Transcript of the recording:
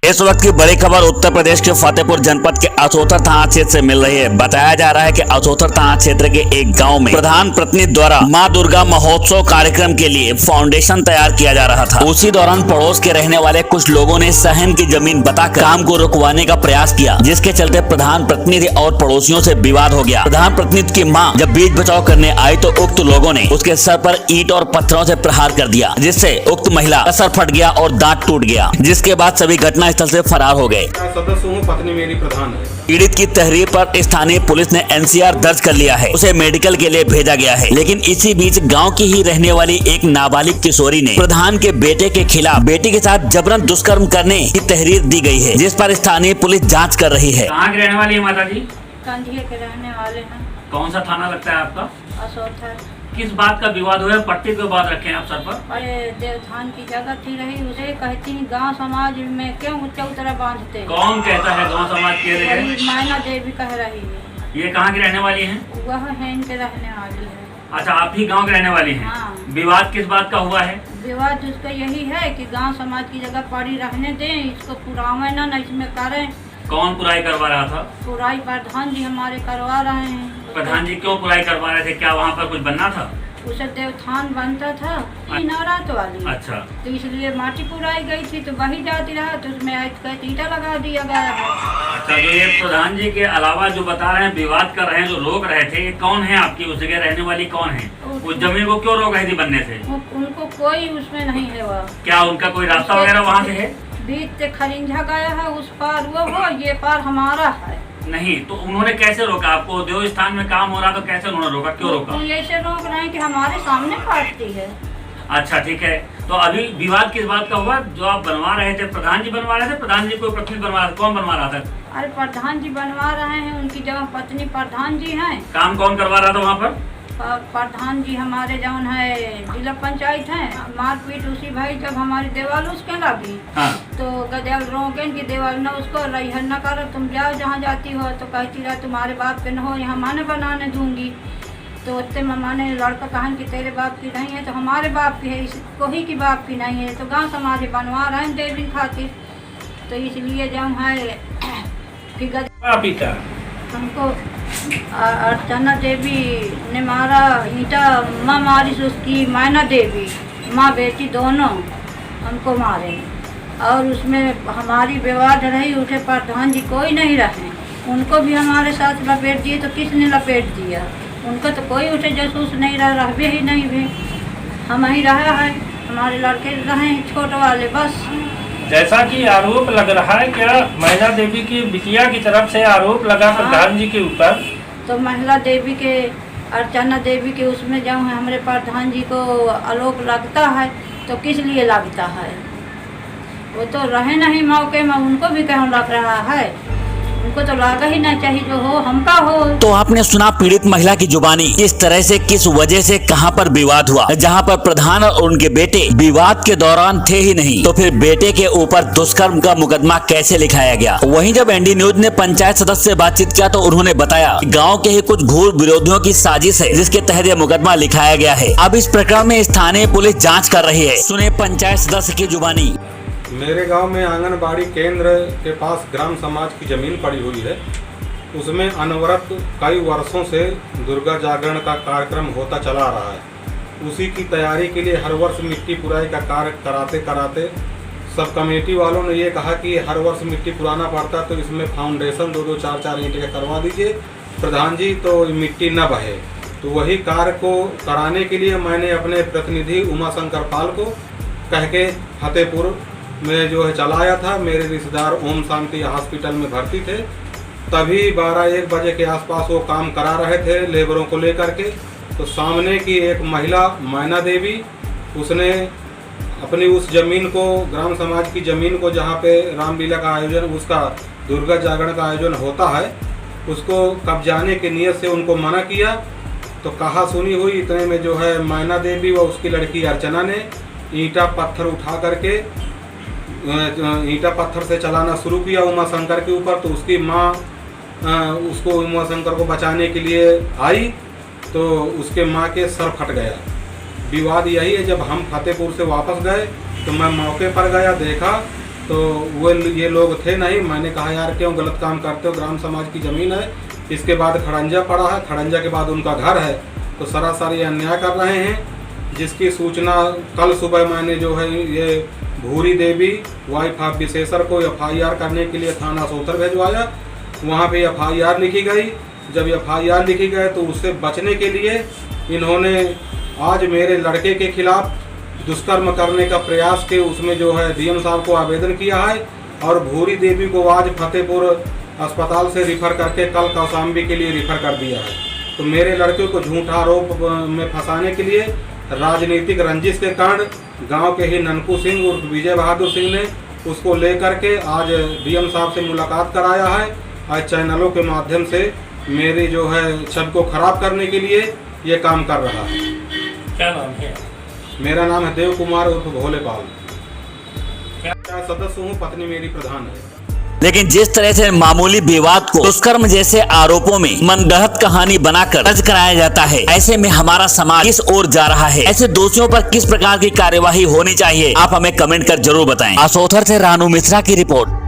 इस वक्त की बड़ी खबर उत्तर प्रदेश के फतेहपुर जनपद के अचोथर थाना क्षेत्र से मिल रही है। बताया जा रहा है कि अचोथर थाना क्षेत्र के एक गांव में प्रधान प्रतिनिधि द्वारा मां दुर्गा महोत्सव कार्यक्रम के लिए फाउंडेशन तैयार किया जा रहा था। उसी दौरान पड़ोस के रहने वाले कुछ लोगों ने सहन की जमीन बताकर काम को रुकवाने का प्रयास किया, जिसके चलते प्रधान प्रतिनिधि और पड़ोसियों से विवाद हो गया। प्रधान प्रतिनिधि की मां जब बीच बचाव करने आई तो उक्त लोगों ने उसके सर पर ईंट और पत्थरों से प्रहार कर दिया, जिससे उक्त महिला का सर फट गया और दांत टूट गया, जिसके बाद सभी घटना स्थल से फरार हो गए। सदस्य हूँ, पत्नी मेरी प्रधान है। पीड़ित की तहरीर पर स्थानीय पुलिस ने एनसीआर दर्ज कर लिया है, उसे मेडिकल के लिए भेजा गया है। लेकिन इसी बीच गांव की ही रहने वाली एक नाबालिग किशोरी ने प्रधान के बेटे के खिलाफ बेटी के साथ जबरन दुष्कर्म करने की तहरीर दी गई है, जिस पर स्थानीय पुलिस जाँच कर रही है। कहाँ के रहने वाली है माता जी? कंधिया के रहने वाले हैं। कौन सा थाना लगता है आपका? अचोथर। किस बात का विवाद हुआ है? पट्टी के बाद रखे हैं आप सर पर? अरे देवथान की जगह थी रही, उसे कहती गांव समाज में क्यों चौतरा बांधते? कौन कहता है गांव समाज के लिए? मैना देवी कह रही है। ये कहाँ की रहने वाली हैं? वह है इनके रहने वाली है। अच्छा, आप ही गांव के रहने वाली हैं? हाँ। विवाद किस बात का हुआ है? विवाद उसका यही है कि गांव समाज की जगह पड़ी रहने दें, इसको पुरावे ना इसमें करें। कौन पुराई करवा रहा था? पुराई प्रधान जी हमारे करवा रहे हैं। प्रधान जी क्यों पुराई करवा रहे थे? क्या वहाँ पर कुछ बनना था? उसे देवथान बनता था नवरात वाली। अच्छा, तो इसलिए माटी पुराई गई थी, तो वही जाती रहा, तो उसमें ईंटा लगा दिया गया है। अच्छा, तो ये प्रधान जी के अलावा जो बता रहे हैं विवाद कर रहे हैं, जो रोक रहे थे, ये कौन है? आपकी उस जगह रहने वाली कौन है? उस जमीन को क्यों रोक रही थी बनने से? उनको कोई उसमें नहीं है। वह क्या उनका कोई रास्ता वगैरह वहाँ से है? बीच से खरिंझा गया है, उस पार वो हो, ये पार हमारा है। नहीं, तो उन्होंने कैसे रोका आपको? देव स्थान में काम हो रहा तो कैसे उन्होंने रोका? क्यों रोका? तो ऐसे रोक रहे हैं कि हमारे सामने काटती है। अच्छा, ठीक है। तो अभी विवाद किस बात का हुआ? जो आप बनवा रहे थे, प्रधान जी बनवा रहे थे? प्रधान जी कोई प्रतिनिधि बनवा रहा था? कौन बनवा रहा था? अरे प्रधान जी बनवा रहे हैं, उनकी जब पत्नी प्रधान जी हैं। काम कौन करवा रहा था वहाँ पर? प्रधान जी हमारे जौन है जिला पंचायत है। मारपीट उसी भाई जब हमारी देवाल उसके लगी। हाँ। तो गदेल रोकें की देवाल न उसको रही न करो, तुम जाओ जहाँ जाती हो। तो कहती रहा तुम्हारे बाप के न हो, यहाँ माने बनाने दूंगी। तो उत्ते मम्मा ने लड़का कहन कि तेरे बाप की नहीं है, तो हमारे बाप की है, कोई की बाप की नहीं है। तो गाँव समाज बनवा रहे हैं देवी खातिर, तो इसलिए जब है फिर हमको अर्चना देवी ने मारा ईंटा, माँ मारी से उसकी मैना देवी, माँ बेटी दोनों हमको मारे। और उसमें हमारी विवाद रही, उठे प्रधान जी कोई नहीं रहे, उनको भी हमारे साथ लपेट दिए। तो किसने लपेट दिया? उनको तो कोई उठे जासूस नहीं रहा भी ही नहीं भी, हम ही रहा है, हमारे लड़के रहे छोटे वाले बस। जैसा कि आरोप लग रहा है, क्या मैना देवी की बिटिया की तरफ से आरोप लगा प्रधान जी के ऊपर? तो महिला देवी के अर्चना देवी के उसमें जब हमारे प्रधान जी को आरोप लगता है, तो किस लिए लगता है? वो तो रहे नहीं मौके में, उनको भी क्यों लग रहा है? उनको तो लगा ही नहीं चाहिए, जो हो हमका हो। तो आपने सुना पीड़ित महिला की जुबानी, इस तरह से किस वजह से कहां पर विवाद हुआ। जहां पर प्रधान और उनके बेटे विवाद के दौरान थे ही नहीं, तो फिर बेटे के ऊपर दुष्कर्म का मुकदमा कैसे लिखाया गया। वहीं जब एनडी न्यूज ने पंचायत सदस्य से बातचीत किया, तो उन्होंने बताया गाँव के ही कुछ घूर विरोधियों की साजिश है, जिसके तहत यह मुकदमा लिखाया गया है। अब इस प्रकरण में स्थानीय पुलिस जाँच कर रही है। सुने पंचायत सदस्य की जुबानी। मेरे गांव में आंगनबाड़ी केंद्र के पास ग्राम समाज की ज़मीन पड़ी हुई है। उसमें अनवरत कई वर्षों से दुर्गा जागरण का कार्यक्रम होता चला रहा है। उसी की तैयारी के लिए हर वर्ष मिट्टी पुराई का कार्य कराते कराते सब कमेटी वालों ने ये कहा कि हर वर्ष मिट्टी पुराना पड़ता, तो इसमें फाउंडेशन 2-2, 4-4 ईंट का करवा दीजिए प्रधान जी, तो मिट्टी न बहे। तो वही कार्य को कराने के लिए मैंने अपने प्रतिनिधि उमाशंकर पाल को कह के फतेहपुर में जो है चलाया था। मेरे रिश्तेदार ओम शांति हॉस्पिटल में भर्ती थे। तभी 12-1 बजे के आसपास वो काम करा रहे थे लेबरों को लेकर के। तो सामने की एक महिला मैना देवी, उसने अपनी उस ज़मीन को, ग्राम समाज की ज़मीन को, जहाँ पे रामलीला का आयोजन, उसका दुर्गा जागरण का आयोजन होता है, उसको कब्जाने के नियत से उनको मना किया। तो कहा सुनी हुई, इतने में जो है मैना देवी व उसकी लड़की अर्चना ने ईंटा पत्थर उठा करके ईंटा पत्थर से चलाना शुरू किया उमाशंकर के ऊपर। तो उसकी माँ उसको उमाशंकर को बचाने के लिए आई, तो उसके माँ के सर फट गया। विवाद यही है, जब हम फतेहपुर से वापस गए तो मैं मौके पर गया, देखा तो वो ये लोग थे नहीं। मैंने कहा यार क्यों गलत काम करते हो, ग्राम समाज की ज़मीन है। इसके बाद खड़ंजा पड़ा है, खड़ंजा के बाद उनका घर है, तो सरासर ये अन्याय कर रहे हैं। जिसकी सूचना कल सुबह मैंने जो है ये भूरी देवी वाइफ ऑफ विशेषर को FIR करने के लिए थाना सोतर भिजवाया। वहाँ पे FIR लिखी गई। जब FIR लिखी गई तो उससे बचने के लिए इन्होंने आज मेरे लड़के के खिलाफ दुष्कर्म करने का प्रयास के उसमें जो है DM साहब को आवेदन किया है और भूरी देवी को आज फतेहपुर अस्पताल से रिफ़र करके कल कौशाम्बी के लिए रिफ़र कर दिया है। तो मेरे लड़के को झूठा आरोप में फंसाने के लिए राजनीतिक रंजिश के कारण गांव के ही ननकू सिंह उर्फ विजय बहादुर सिंह ने उसको लेकर के आज DM साहब से मुलाकात कराया है। आज चैनलों के माध्यम से मेरी जो है छवि को खराब करने के लिए ये काम कर रहा है। क्या नाम है? मेरा नाम है देव कुमार उर्फ भोलेपाल। क्या सदस्य हूँ, पत्नी मेरी प्रधान है। लेकिन जिस तरह से मामूली विवाद को दुष्कर्म जैसे आरोपों में मनगढ़ंत कहानी बनाकर दर्ज कराया जाता है, ऐसे में हमारा समाज किस ओर जा रहा है? ऐसे दोषियों पर किस प्रकार की कार्यवाही होनी चाहिए? आप हमें कमेंट कर जरूर बताएं। आसोथर से रानू मिश्रा की रिपोर्ट।